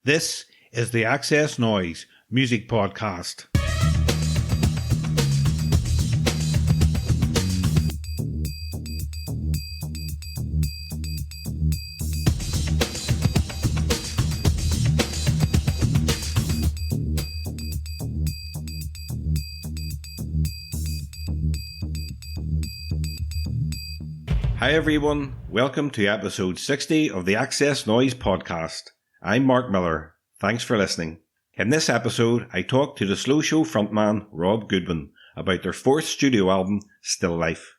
This is the XS Noize Music Podcast. Hi everyone, welcome to episode 60 of the XS Noize Podcast. I'm Mark Millar. Thanks for listening. In this episode, I talked to the Slow Show frontman Rob Goodwin about their fourth studio album, Still Life.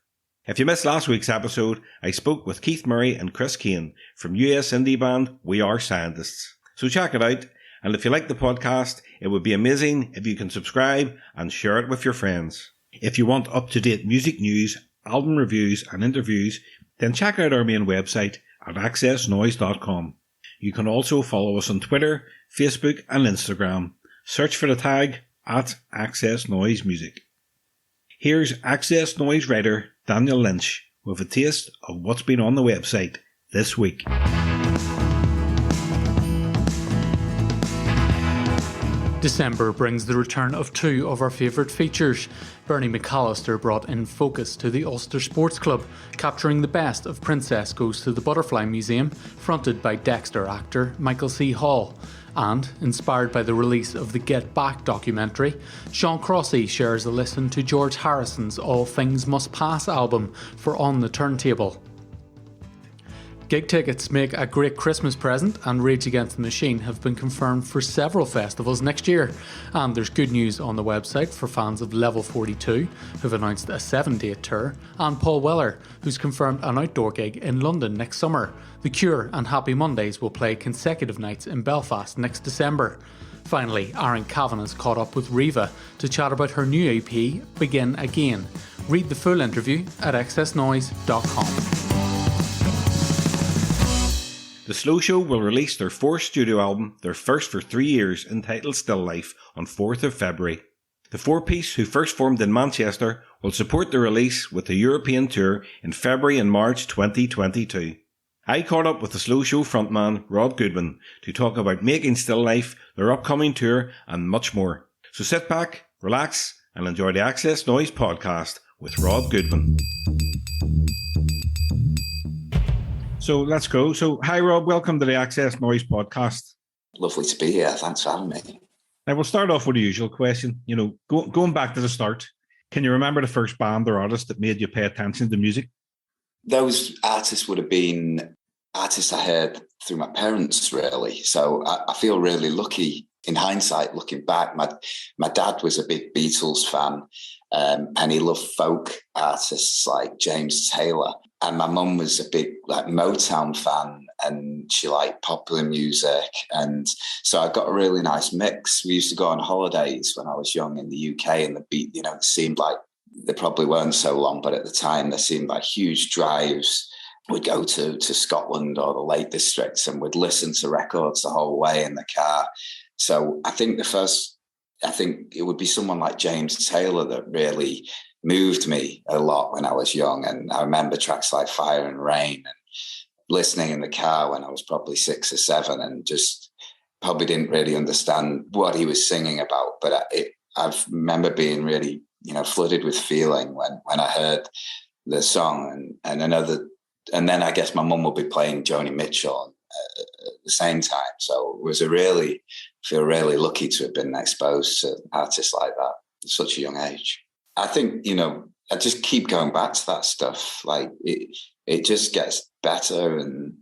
If you missed last week's episode, I spoke with Keith Murray and Chris Kane from US indie band We Are Scientists. So check it out, and if you like the podcast, it would be amazing if you can subscribe and share it with your friends. If you want up-to-date music news, album reviews and interviews, then check out our main website at xsnoize.com. You can also follow us on Twitter, Facebook and Instagram. Search for the tag at XS Noize Music. Here's XS Noize writer Daniel Lynch with a taste of what's been on the website this week. December brings the return of two of our favourite features. Bernie McAllister brought in focus to the Ulster Sports Club, capturing the best of Princess Goes to the Butterfly Museum, fronted by Dexter actor Michael C. Hall. And, inspired by the release of the Get Back documentary, Sean Crossy shares a listen to George Harrison's All Things Must Pass album for On the Turntable. Gig tickets make a great Christmas present, and Rage Against the Machine have been confirmed for several festivals next year. And there's good news on the website for fans of Level 42, who've announced a 7-date tour, and Paul Weller, who's confirmed an outdoor gig in London next summer. The Cure and Happy Mondays will play consecutive nights in Belfast next December. Finally, Aaron Kavanagh caught up with Riva to chat about her new EP, Begin Again. Read the full interview at xsnoize.com. The Slow Show will release their fourth studio album, their first for 3 years, entitled Still Life, on 4th of February. The four-piece, who first formed in Manchester, will support the release with a European tour in February and March 2022. I caught up with the Slow Show frontman, Rob Goodwin, to talk about making Still Life, their upcoming tour, and much more. So sit back, relax, and enjoy the XS Noize Podcast with Rob Goodwin. So let's go. So hi Rob, welcome to the XS Noize Podcast. Lovely to be here. Thanks for having me. Now we'll start off with the usual question. Going back to the start, can you remember the first band or artist that made you pay attention to music? Those artists would have been artists I heard through my parents, really. So I feel really lucky in hindsight, looking back. My dad was a big Beatles fan, and he loved folk artists like James Taylor. And my mum was a big Motown fan, and she liked popular music. And so I got a really nice mix. We used to go on holidays when I was young in the UK, and the beat, it seemed like they probably weren't so long, but at the time they seemed like huge drives. We'd go to Scotland or the Lake Districts, and we'd listen to records the whole way in the car. So I think it would be someone like James Taylor that really moved me a lot when I was young. And I remember tracks like Fire and Rain and listening in the car when I was probably 6 or 7, and just probably didn't really understand what he was singing about. But I remember being really, flooded with feeling when I heard the song and then I guess my mum would be playing Joni Mitchell at the same time. So it was feel really lucky to have been exposed to artists like that at such a young age. I think, I just keep going back to that stuff. Like it just gets better. And,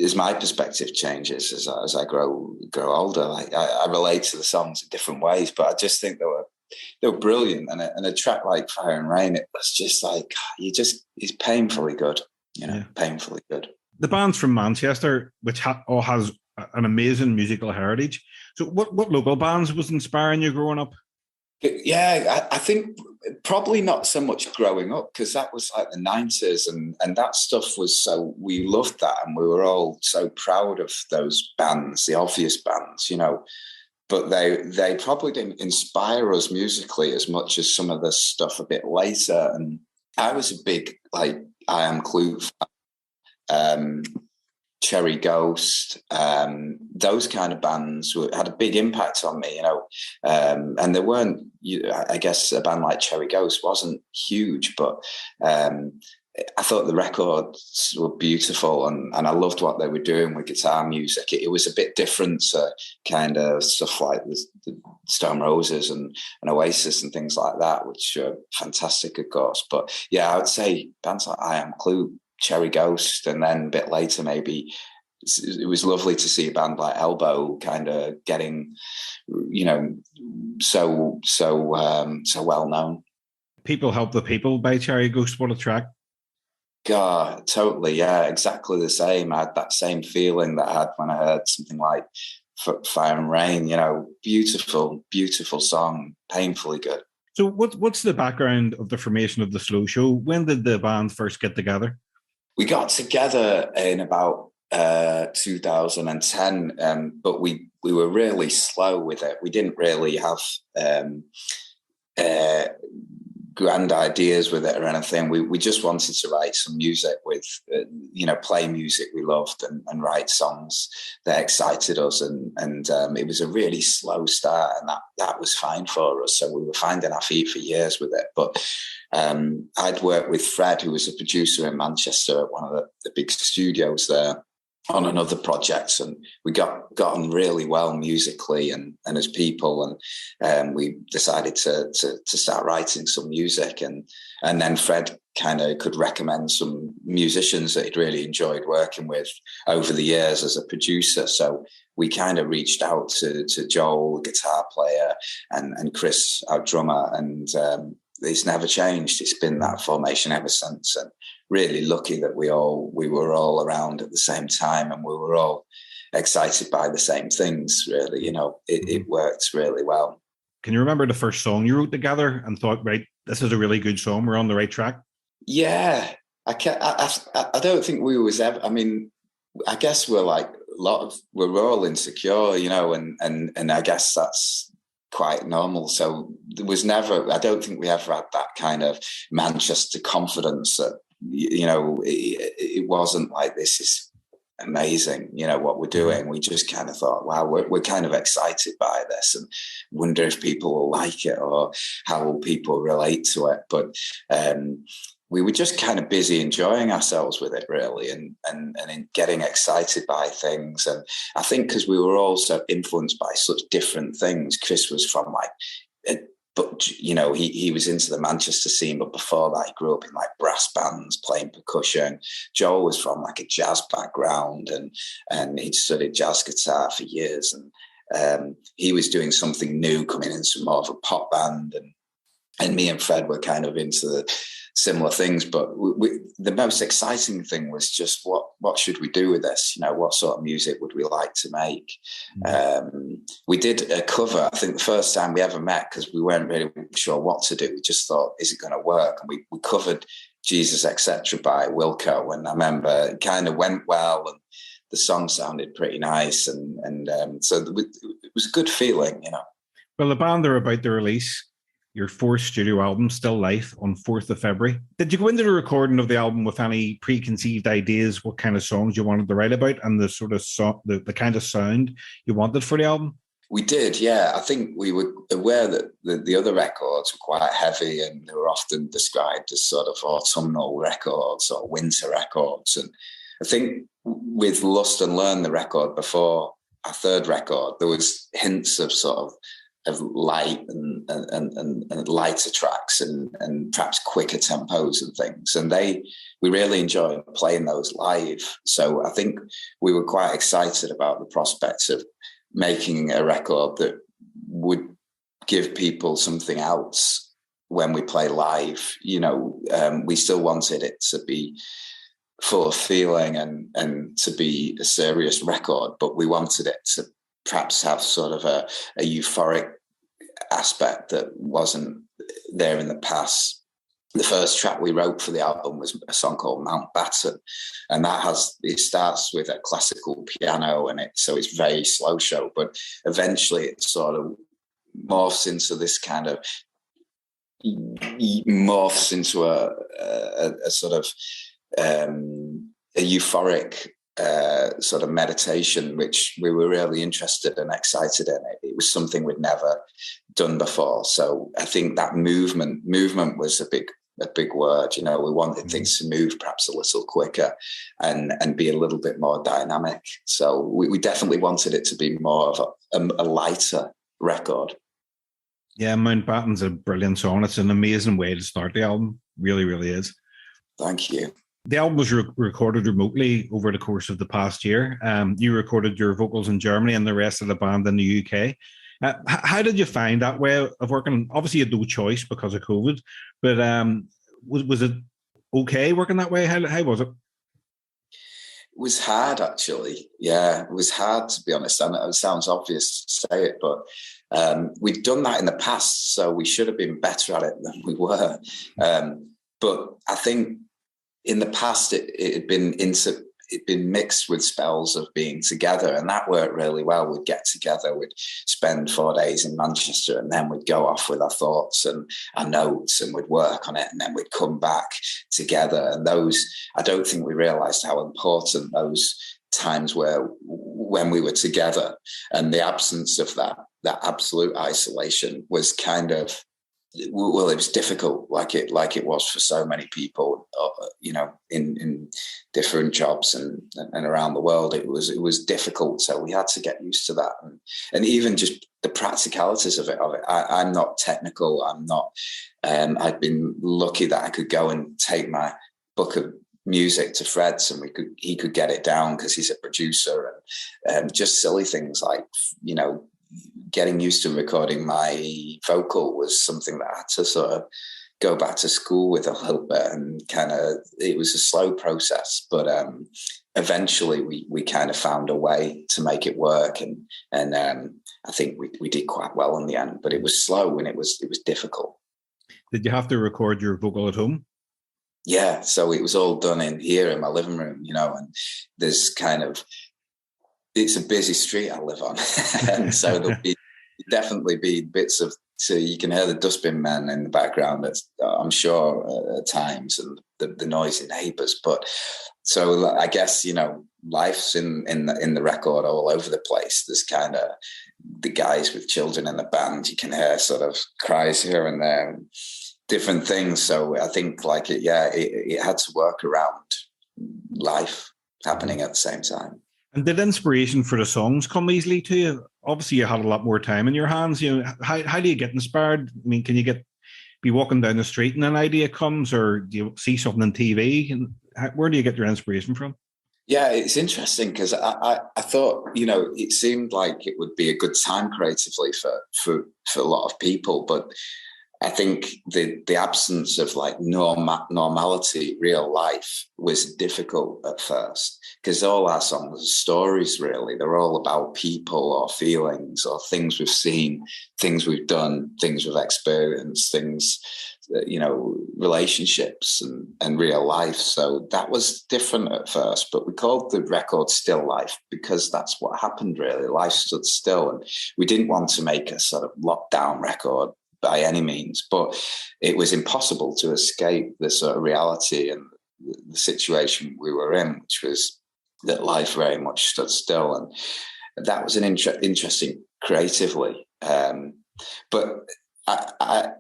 as my perspective changes as I grow older, like I relate to the songs in different ways, but I just think they were brilliant. And a track like Fire and Rain, it was just like, it's painfully good, painfully good. The band's from Manchester, which has an amazing musical heritage. So what local bands was inspiring you growing up? Yeah, I think probably not so much growing up, because that was like the 90s and that stuff was so, we loved that, and we were all so proud of those bands, the obvious bands, but they probably didn't inspire us musically as much as some of the stuff a bit later. And I was a big, I Am Clue fan. Cherry Ghost, those kind of bands had a big impact on me, and there weren't, I guess a band like Cherry Ghost wasn't huge, but I thought the records were beautiful, and I loved what they were doing with guitar music. It was a bit different to kind of stuff like the Stone Roses and Oasis and things like that, which are fantastic, of course. But yeah, I would say bands like I Am Clue, Cherry Ghost, and then a bit later maybe it was lovely to see a band like Elbow kind of getting, so well known. People Help the People by Cherry Ghost, what a track. God, totally, yeah, exactly the same. I had that same feeling that I had when I heard something like Fire and Rain, beautiful, beautiful song, painfully good. So what's the background of the formation of the Slow Show? When did the band first get together? We got together in about 2010, but we were really slow with it. We didn't really have grand ideas with it or anything. We just wanted to write some music with, play music we loved and write songs that excited us. And it was a really slow start, and that was fine for us. So we were finding our feet for years with it. But I'd worked with Fred, who was a producer in Manchester at one of the big studios there, on another project, and we got on really well musically and as people, and we decided to start writing some music, and then Fred kind of could recommend some musicians that he'd really enjoyed working with over the years as a producer. So we kind of reached out to Joel, the guitar player, and Chris, our drummer, and it's never changed. It's been that formation ever since, and really lucky that we were all around at the same time, and we were all excited by the same things, really. It worked really well. Can you remember the first song you wrote together and thought, right, this is a really good song, we're on the right track? Yeah, I don't think we was ever, I guess we're like we're all insecure, and I guess that's quite normal. So there was never, I don't think we ever had that kind of Manchester confidence that, it wasn't like, this is amazing, what we're doing. We just kind of thought, wow, we're kind of excited by this, and wonder if people will like it or how will people relate to it. But we were just kind of busy enjoying ourselves with it, really, and getting excited by things. And I think because we were also influenced by such different things. Chris was from but he was into the Manchester scene, but before that he grew up in like brass bands playing percussion. Joel was from like a jazz background, and he'd studied jazz guitar for years, and he was doing something new, coming into more of a pop band, and me and Fred were kind of into the similar things. But the most exciting thing was just what should we do with this? What sort of music would we like to make? We did a cover, I think the first time we ever met, because we weren't really sure what to do. We just thought, is it going to work? And we covered Jesus Etc. by Wilco, and I remember it kind of went well, and the song sounded pretty nice, and so it was a good feeling, Well, the band are about to release your fourth studio album, Still Life, on 4th of February. Did you go into the recording of the album with any preconceived ideas, what kind of songs you wanted to write about, and the sort of the kind of sound you wanted for the album? We did, yeah. I think we were aware that the other records were quite heavy, and they were often described as sort of autumnal records or winter records. And I think with Lust and Learn, the record before our third record, there was hints of sort of light and lighter tracks and perhaps quicker tempos and things. And we really enjoyed playing those live. So I think we were quite excited about the prospects of making a record that would give people something else when we play live. We still wanted it to be full of feeling and to be a serious record, but we wanted it to perhaps have sort of a euphoric aspect that wasn't there in the past. The first track we wrote for the album was a song called Mountbatten, and it starts with a classical piano, and so it's very slow show, but eventually it sort of morphs into this kind of a sort of a euphoric sort of meditation, which we were really interested and excited in. It was something we'd never done before. So I think that movement was a big word. You know, we wanted things to move perhaps a little quicker and be a little bit more dynamic. So we definitely wanted it to be more of a lighter record. Yeah, Mountbatten's a brilliant song. It's an amazing way to start the album. Really, really is. Thank you. The album was recorded remotely over the course of the past year. You recorded your vocals in Germany and the rest of the band in the UK. How did you find that way of working? Obviously, you had no choice because of COVID, but was it okay working that way? How was it? It was hard, actually. Yeah, it was hard, to be honest. And it sounds obvious to say it, but we'd done that in the past, so we should have been better at it than we were. But I think in the past, it had been mixed with spells of being together, and that worked really well. We'd get together, we'd spend 4 days in Manchester, and then we'd go off with our thoughts and our notes, and we'd work on it, and then we'd come back together. And those, I don't think we realised how important those times were when we were together, and the absence of that absolute isolation was kind of, well, it was difficult, like it was for so many people, you know, in different jobs and around the world. It was difficult, so we had to get used to that, and even just the practicalities of it. I'm not technical. I'm not. I've been lucky that I could go and take my book of music to Fred's, and he could get it down because he's a producer, and just silly things like, you know, getting used to recording my vocal was something that I had to sort of go back to school with a little bit, and kind of, it was a slow process, but eventually we kind of found a way to make it work, and I think we did quite well in the end, but it was slow and it was difficult. Did you have to record your vocal at home? Yeah, so it was all done in here in my living room, you know, and there's kind of, it's a busy street I live on. And so there'll definitely be bits of, so you can hear the dustbin men in the background, I'm sure, at times, and the noisy neighbours. But so I guess, you know, life's in the record all over the place. There's kind of the guys with children in the band, you can hear sort of cries here and there, and different things. So I think it had to work around life happening at the same time. And did inspiration for the songs come easily to you? Obviously, you had a lot more time in your hands. You know, how do you get inspired? I mean, can you be walking down the street and an idea comes, or do you see something on TV? And where do you get your inspiration from? Yeah, it's interesting because I thought, you know, it seemed like it would be a good time creatively for a lot of people, but I think the absence of like normality, real life, was difficult at first, because all our songs are stories, really. They're all about people or feelings or things we've seen, things we've done, things we've experienced, things, you know, relationships and real life. So that was different at first, but we called the record Still Life because that's what happened, really. Life stood still, and we didn't want to make a sort of lockdown record by any means, but it was impossible to escape the sort of reality and the situation we were in, which was that life very much stood still. And that was an interesting creatively. But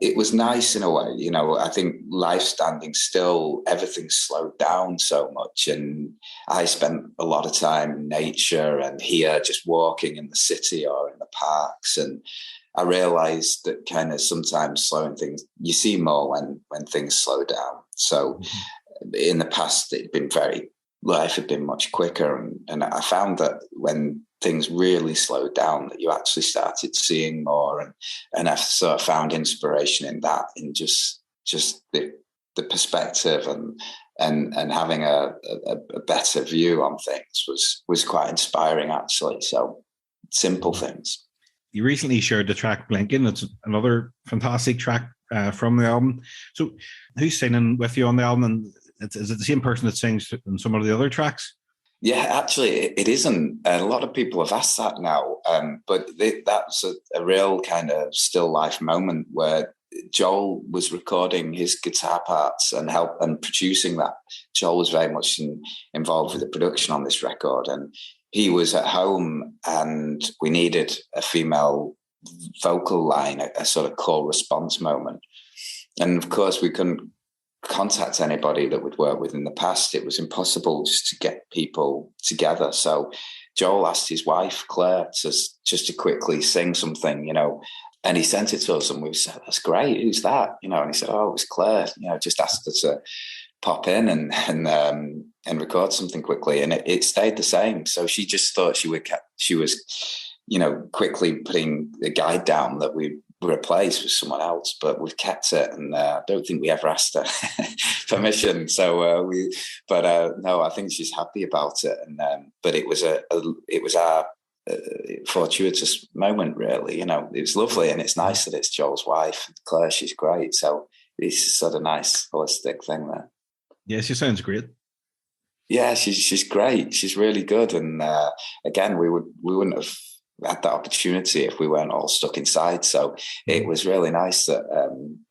it was nice in a way, you know. I think life standing still, everything slowed down so much. And I spent a lot of time in nature and here, just walking in the city or in the parks. And I realized that kind of sometimes slowing things, you see more when things slow down. So in the past, life had been much quicker. And I found that when things really slowed down, that you actually started seeing more. And I sort of found inspiration in that, in just the perspective and having a better view on things was quite inspiring, actually. So simple things. You recently shared the track Blinking. It's another fantastic track from the album. So who's singing with you on the album? And is it the same person that sings in some of the other tracks? Yeah, actually, it isn't. A lot of people have asked that now, but that's a real kind of still life moment where Joel was recording his guitar parts and producing that. Joel was very much involved with the production on this record, and he was at home, and we needed a female vocal line, a sort of call response moment. And of course, we couldn't contact anybody that we'd worked with in the past. It was impossible just to get people together. So Joel asked his wife, Claire, just to quickly sing something, and he sent it to us, and we said, "That's great. Who's that?" And he said, "Oh, it was Claire. Just asked her to pop in and record something quickly." And it stayed the same. So she just thought she was, quickly putting the guide down that we replaced with someone else, but we've kept it, and I don't think we ever asked her permission. So no, I think she's happy about it. And but it was our fortuitous moment, really. It was lovely, and it's nice that it's Joel's wife, Claire. She's great. So it's sort of nice holistic thing there. Yeah, she sounds great. Yeah, she's great. She's really good. And again, we wouldn't have had that opportunity if we weren't all stuck inside. So it was really nice that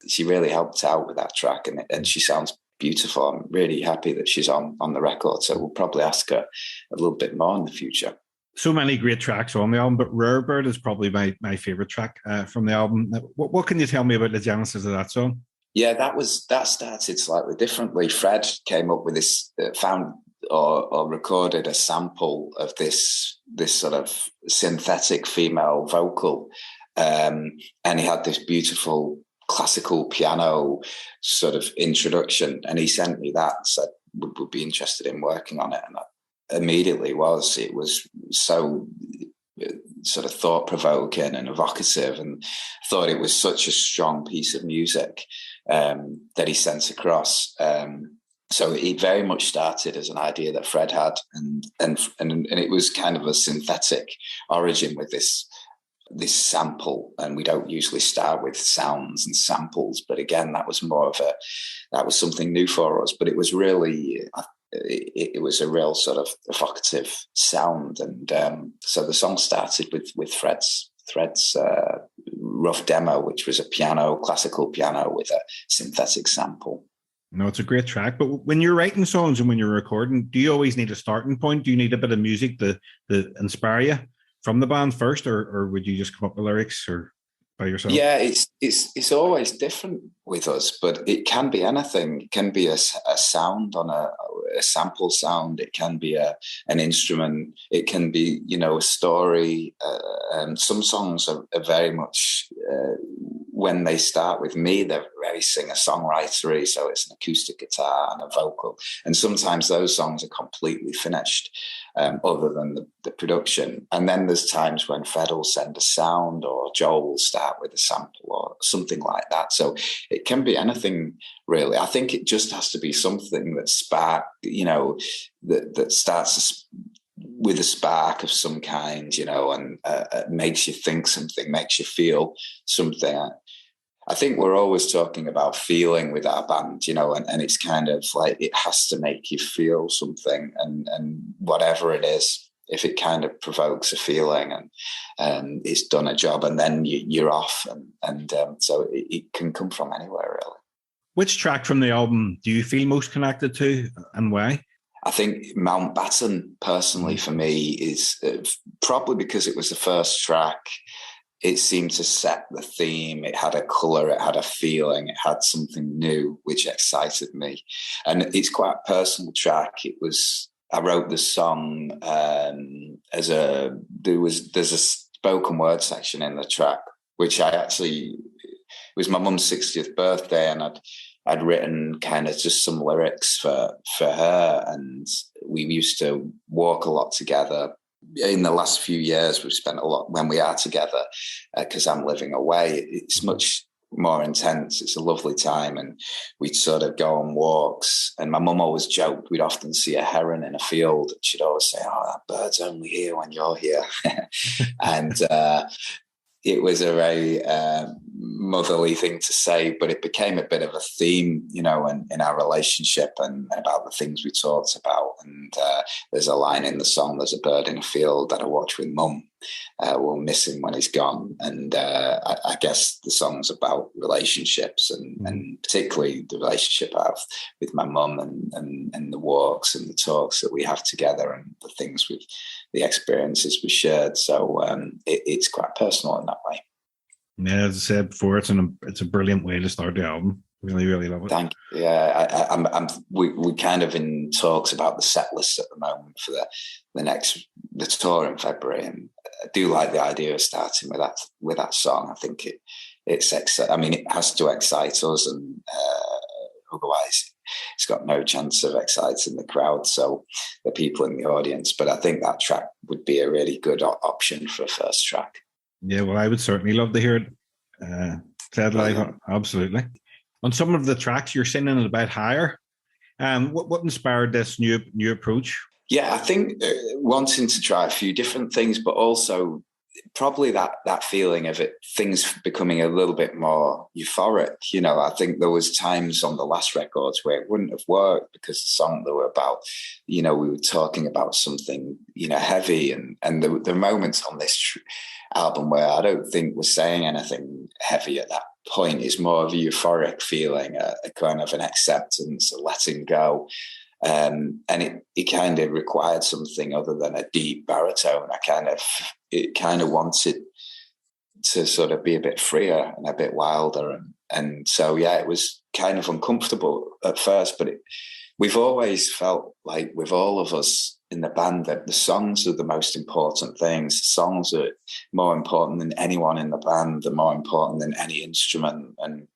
she really helped out with that track, and she sounds beautiful. I'm really happy that she's on the record. So we'll probably ask her a little bit more in the future. So many great tracks on the album, but Rare Bird is probably my favourite track from the album. What can you tell me about the genesis of that song? Yeah, that started slightly differently. Fred came up with this, found or recorded a sample of this sort of synthetic female vocal, and he had this beautiful classical piano sort of introduction, and he sent me that and said, would be interested in working on it. And I immediately was. It was so sort of thought-provoking and evocative, and thought it was such a strong piece of music that he sent across. So it very much started as an idea that Fred had, and it was kind of a synthetic origin with this sample. And we don't usually start with sounds and samples, but again, that was something new for us. But it was really, it was a real sort of evocative sound, and so the song started with Fred's rough demo, which was a classical piano with a synthetic sample. No, it's a great track. But when you're writing songs and when you're recording, do you always need a starting point? Do you need a bit of music to inspire you from the band first, or would you just come up with lyrics or by yourself? Yeah, it's always different with us, but it can be anything. It can be a sound on a sample sound. It can be an instrument. It can be, a story. Some songs are very much, when they start with me, they're very singer-songwritery, so it's an acoustic guitar and a vocal. And sometimes those songs are completely finished, other than the production. And then there's times when Fred will send a sound, or Joel will start with a sample or something like that. So it can be anything, really. I think it just has to be something that that starts with a spark of some kind, and makes you think something, makes you feel something. I think we're always talking about feeling with our band, and it's kind of like it has to make you feel something, and whatever it is, if it kind of provokes a feeling and it's done a job, and then you're off, and so it can come from anywhere, really. Which track from the album do you feel most connected to, and why? I think Mountbatten, personally, for me, is probably because it was the first track. It seemed to set the theme. It had a colour, it had a feeling, it had something new, which excited me. And it's quite a personal track. I wrote the song there's a spoken word section in the track, which it was my mum's 60th birthday, and I'd written kind of just some lyrics for her, and we used to walk a lot together. In the last few years, we've spent a lot when we are together, because I'm living away. It's much more intense. It's a lovely time, and we'd sort of go on walks. And my mum always joked we'd often see a heron in a field. She'd always say, "Oh, that bird's only here when you're here." And it was a very motherly thing to say, but it became a bit of a theme, in our relationship and about the things we talked about. And there's a line in the song, "There's a bird in a field that I watch with mum." we'll miss him when he's gone. And I guess the song's about relationships and particularly the relationship I have with my mum and the walks and the talks that we have together and the things the experiences we shared. So it's quite personal in that way. Yeah, as I said before, it's a brilliant way to start the album. Really, really love it. Thank you. Yeah, we kind of in talks about the set list at the moment for the tour in February, and I do like the idea of starting with that song. I think it has to excite us, and otherwise it's got no chance of exciting the crowd, so the people in the audience. But I think that track would be a really good option for a first track. Yeah, well, I would certainly love to hear it played live. Absolutely. On some of the tracks, you're singing it about higher. What inspired this new approach? Yeah, I think wanting to try a few different things, but also probably that feeling of things becoming a little bit more euphoric. You know, I think there was times on the last records where it wouldn't have worked because the song they were about, you know, we were talking about something, you know, heavy, and the moments on this album where I don't think we're saying anything heavy at that point. Is more of a euphoric feeling, a kind of an acceptance, a letting go. And it kind of required something other than a deep baritone. It kind of wanted to sort of be a bit freer and a bit wilder. And so, yeah, it was kind of uncomfortable at first, but we've always felt like with all of us in the band that the songs are the most important things. The songs are more important than anyone in the band. They're more important than any instrument and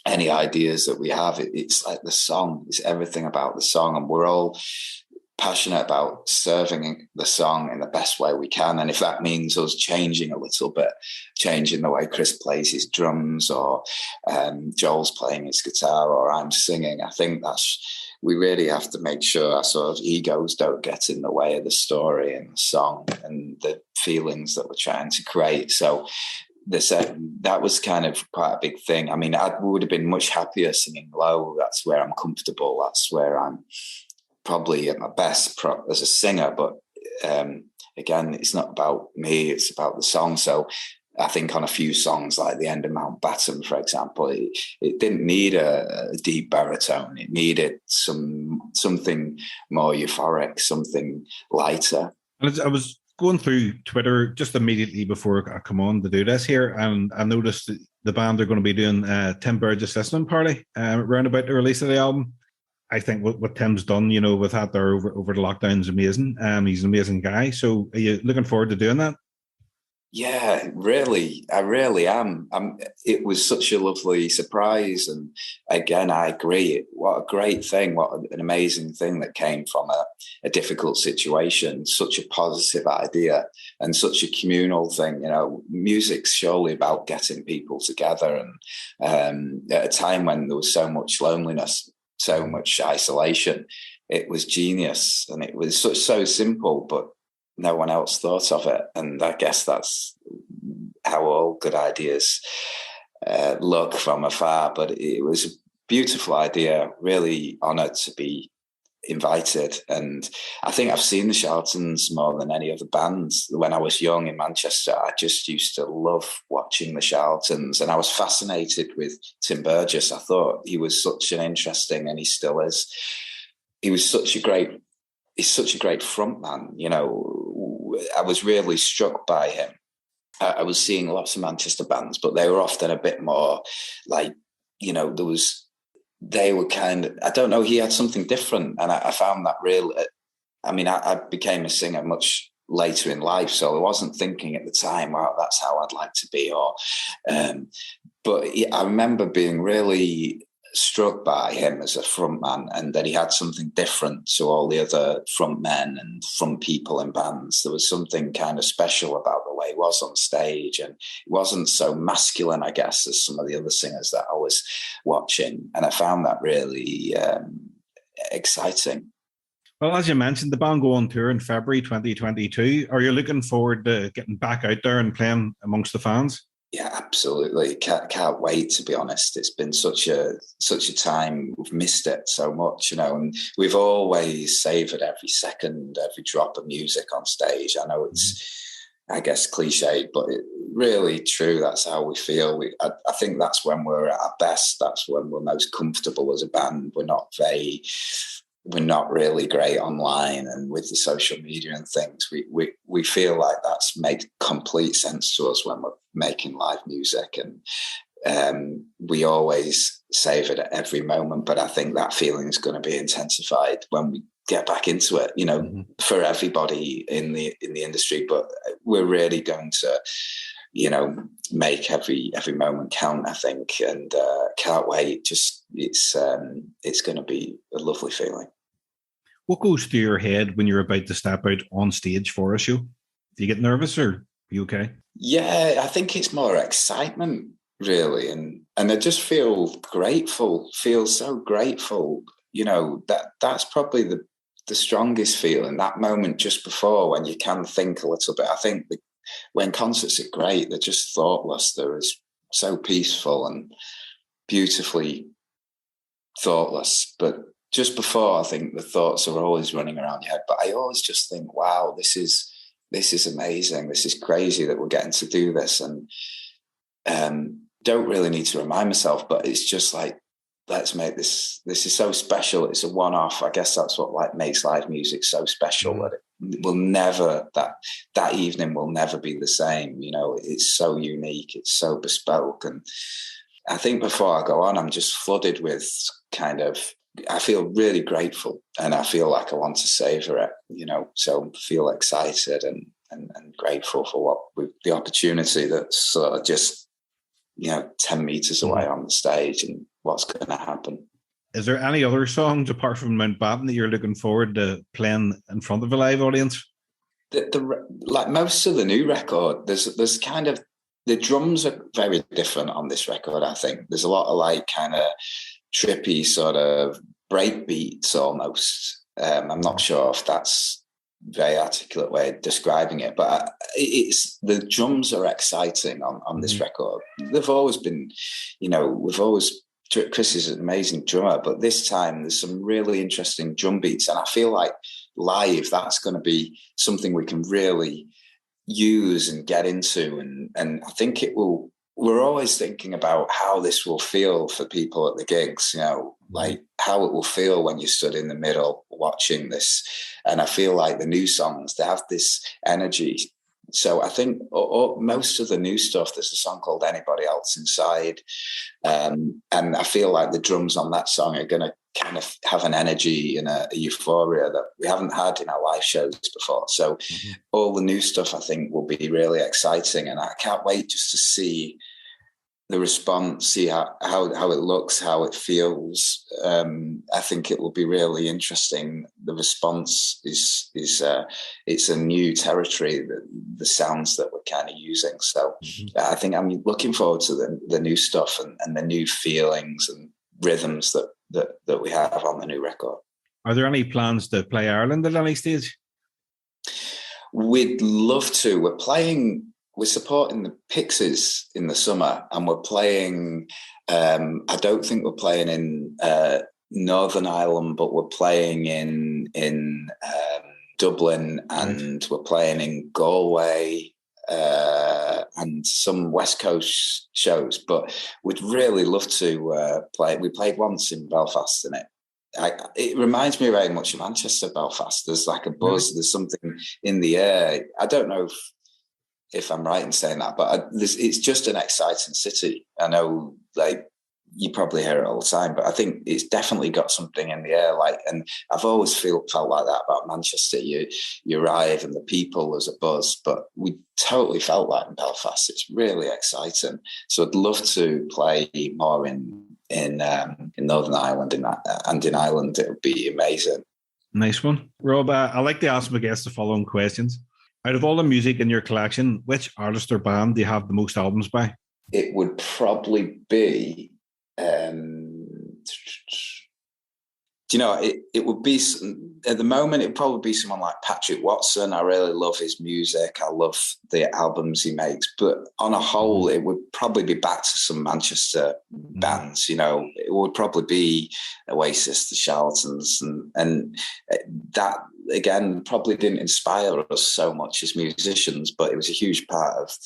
any ideas that we have. It's like the song. It's everything about the song, and we're all passionate about serving the song in the best way we can. And if that means us changing a little bit, changing the way Chris plays his drums, or Joel's playing his guitar, or I'm singing, I think we really have to make sure our sort of egos don't get in the way of the story and the song and the feelings that we're trying to create. So that was kind of quite a big thing. I mean, I would have been much happier singing low. That's where I'm comfortable. That's where I'm probably at my best as a singer. But again, it's not about me. It's about the song. So I think on a few songs like The End of Mountbatten, for example, it didn't need a deep baritone. It needed something more euphoric, something lighter. I was going through Twitter just immediately before I come on to do this here, and I noticed that the band are going to be doing a Tim Burgess listening party around about the release of the album. I think what Tim's done, you know, with that there over the lockdown is amazing. He's an amazing guy. So are you looking forward to doing that? Yeah, really. I really am. It was such a lovely surprise. And again, I agree. What a great thing. What an amazing thing that came from a difficult situation. Such a positive idea and such a communal thing. You know, music's surely about getting people together. And at a time when there was so much loneliness, so much isolation, it was genius. And it was so simple, but no one else thought of it. And I guess that's how all good ideas look from afar. But it was a beautiful idea, really honoured to be invited. And I think I've seen the Charltons more than any other bands. When I was young in Manchester, I just used to love watching the Charltons. And I was fascinated with Tim Burgess. I thought he was such an interesting, and he still is. He's such a great frontman, you know. I was really struck by him. I was seeing lots of Manchester bands, but they were often a bit more like, you know, they were kind of, I don't know, he had something different. And I found that real. I mean, I became a singer much later in life, so I wasn't thinking at the time, wow, that's how I'd like to be. But I remember being really struck by him as a frontman, and that he had something different to all the other frontmen and front people in bands. There was something kind of special about the way he was on stage, and he wasn't so masculine, I guess, as some of the other singers that I was watching. And I found that really exciting. Well, as you mentioned, the band go on tour in February 2022. Are you looking forward to getting back out there and playing amongst the fans? Yeah, absolutely. Can't wait, to be honest. It's been such a time. We've missed it so much, you know, and we've always savoured every second, every drop of music on stage. I know I guess, cliched, but really true. That's how we feel. I think that's when we're at our best. That's when we're most comfortable as a band. We're not really great online and with the social media and things. We feel like that's made complete sense to us when we're making live music, and we always save it at every moment. But I think that feeling is going to be intensified when we get back into it, for everybody in the industry. But we're really going to, make every moment count, I think, and can't wait. Just it's going to be a lovely feeling. What goes through your head when you're about to step out on stage for a show? Do you get nervous, or are you okay? Yeah, I think it's more excitement, really, and I just feel so grateful. That's probably the strongest feeling, that moment just before, when you can think a little bit. I think when concerts are great, they're just thoughtless. They're so peaceful and beautifully thoughtless. But just before, I think the thoughts are always running around your head. But I always just think, wow, this is amazing. This is crazy that we're getting to do this. And don't really need to remind myself, but it's just like, let's make this is so special. It's a one-off. I guess that's what makes live music so special, that it will never, that evening will never be the same. It's so unique. It's so bespoke. And I think before I go on, I'm just flooded with I feel really grateful, and I feel like I want to savor it, so feel excited and grateful for the opportunity that's sort of just, 10 meters away on the stage, and what's going to happen. Is there any other songs apart from Mountbatten that you're looking forward to playing in front of a live audience? Like most of the new record, there's kind of, the drums are very different on this record. I think there's a lot of kind of trippy sort of break beats almost. I'm not sure if that's a very articulate way of describing it, but it's, the drums are exciting on this record. They've always been, Chris is an amazing drummer, but this time there's some really interesting drum beats, and I feel like live, that's going to be something we can really use and get into, and I think it will. We're always thinking about how this will feel for people at the gigs, like how it will feel when you stood in the middle watching this. And I feel like the new songs, they have this energy. So I think most of the new stuff, there's a song called Anybody Else Inside. And I feel like the drums on that song are going to kind of have an energy and a euphoria that we haven't had in our live shows before. So all the new stuff, I think, will be really exciting. And I can't wait just to see the response, see how it looks, how it feels. I think it will be really interesting. The response is it's a new territory, the sounds that we're kind of using. So I think I'm looking forward to the new stuff and the new feelings and rhythms that we have on the new record. Are there any plans to play Ireland at any stage? We'd love to. We're supporting the Pixies in the summer, and we're playing, I don't think we're playing in Northern Ireland, but we're playing in Dublin, and we're playing in Galway, and some West Coast shows. But we'd really love to play. We played once in Belfast, and it reminds me very much of Manchester, Belfast. There's like a buzz, there's something in the air. I don't know if I'm right in saying that, but it's just an exciting city. I know, you probably hear it all the time, but I think it's definitely got something in the air. And I've always felt like that about Manchester. You arrive and the people, there's a buzz, but we totally felt that in Belfast. It's really exciting. So I'd love to play more in Northern Ireland and in Ireland. It would be amazing. Nice one. Rob, I like to ask my guests the following questions. Out of all the music in your collection, which artist or band do you have the most albums by? It would probably be, it would be, at the moment, it would probably be someone like Patrick Watson. I really love his music. I love the albums he makes. But on a whole, it would probably be back to some Manchester bands. It would probably be Oasis, the Charlatans, and that again, probably didn't inspire us so much as musicians, but it was a huge part of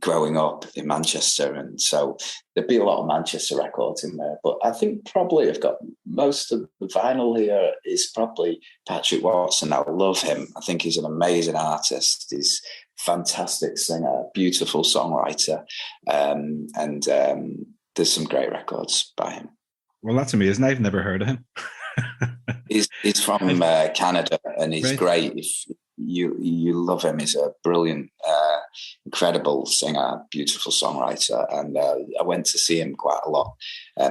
growing up in Manchester. And so there'd be a lot of Manchester records in there. But I think probably I've got most of the vinyl here is probably Patrick Watson. I love him. I think he's an amazing artist. He's a fantastic singer, beautiful songwriter. And there's some great records by him. Well, that's amazing. I've never heard of him. He's from Canada, and he's great. If you love him, he's a brilliant, incredible singer, beautiful songwriter. And I went to see him quite a lot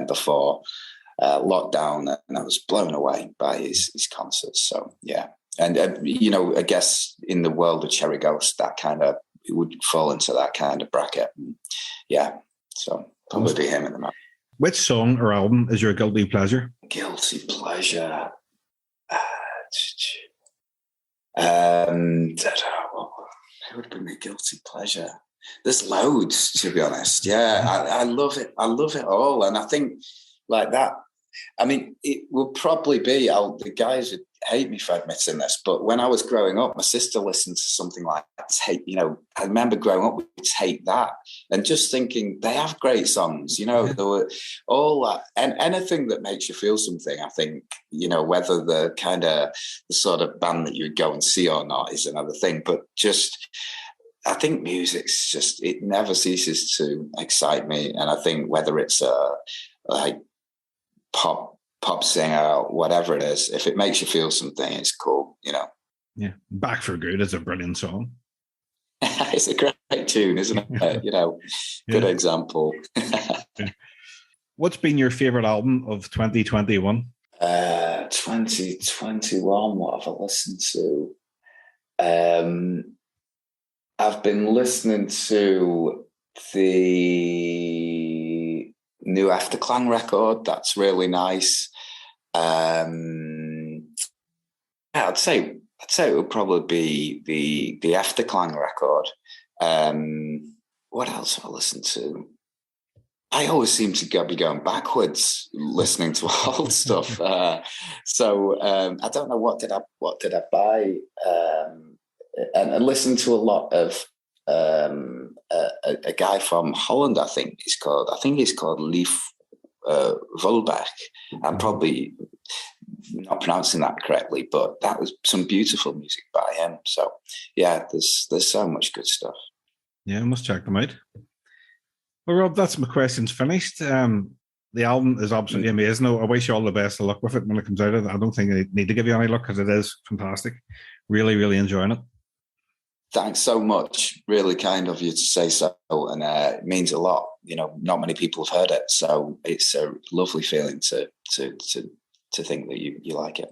before lockdown, and I was blown away by his concerts. So yeah, and I guess in the world of Cherry Ghost, that kind of it would fall into that kind of bracket. And yeah, so probably be him in the moment. Which song or album is your guilty pleasure? Guilty pleasure. It would be my guilty pleasure. There's loads, to be honest. Yeah, I love it. I love it all. And I think like that, I mean, it will probably be, the guys would hate me for admitting this, but when I was growing up, my sister listened to something like Take, I remember growing up with Take That and just thinking they have great songs, there were all that, and anything that makes you feel something, I think, whether the kind of the sort of band that you would go and see or not is another thing, but just, I think music's just, it never ceases to excite me. And I think whether it's like pop singer, whatever it is, if it makes you feel something, it's cool, Yeah, Back for Good is a brilliant song. It's a great tune, isn't it? Good example. Yeah. What's been your favorite album of 2021? 2021, what have I listened to? I've been listening to the new Afterclang record. That's really nice. I'd say it would probably be the Afterclang record. What else have I listened to? I always seem to be going backwards listening to old stuff. So I don't know what did I buy, and listen to a lot of a guy from Holland. I think he's called Leif Volbeck. I'm probably not pronouncing that correctly, but that was some beautiful music by him. So yeah, there's so much good stuff. Yeah, I must check them out. Well, Rob, that's my questions finished. The album is absolutely amazing. I wish you all the best of luck with it when it comes out. I don't think I need to give you any luck because it is fantastic. Really, really enjoying it. Thanks so much. Really kind of you to say so. And it means a lot. Not many people have heard it. So it's a lovely feeling to think that you like it.